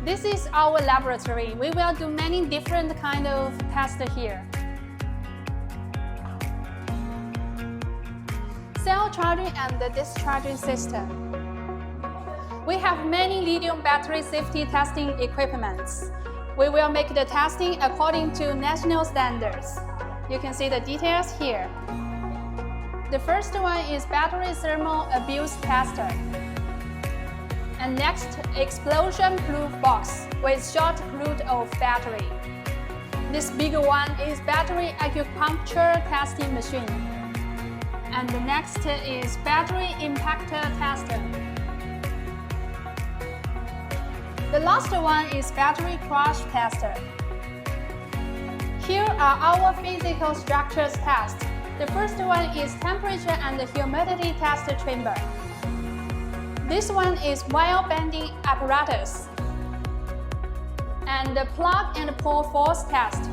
This is our laboratory. We will do many different kind of tests here. Cell charging and the discharging system. We have many lithium battery safety testing equipments. We will make the testing according to national standards. You can see the details here. The first one is battery thermal abuse tester. And next, explosion-proof box with short cooled-off battery. This bigger one is battery acupuncture testing machine. And the next is battery impactor tester. The last one is battery crash tester. Here are our physical structures tests. The first one is temperature and humidity test chamber. This one is wire bending apparatus. And the plug and pull force test.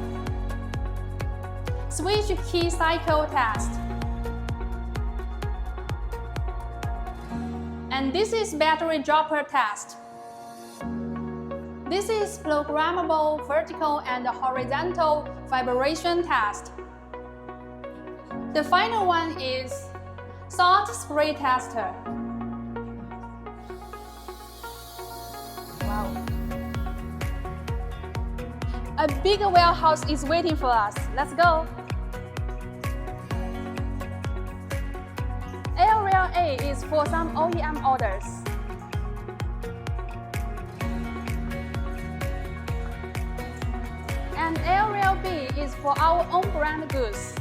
Switch key cycle test. And this is battery dropper test. This is programmable vertical and horizontal vibration test. The final one is salt spray tester. Wow. A big warehouse is waiting for us. Let's go. Area A is for some OEM orders. And area B is for our own brand goods.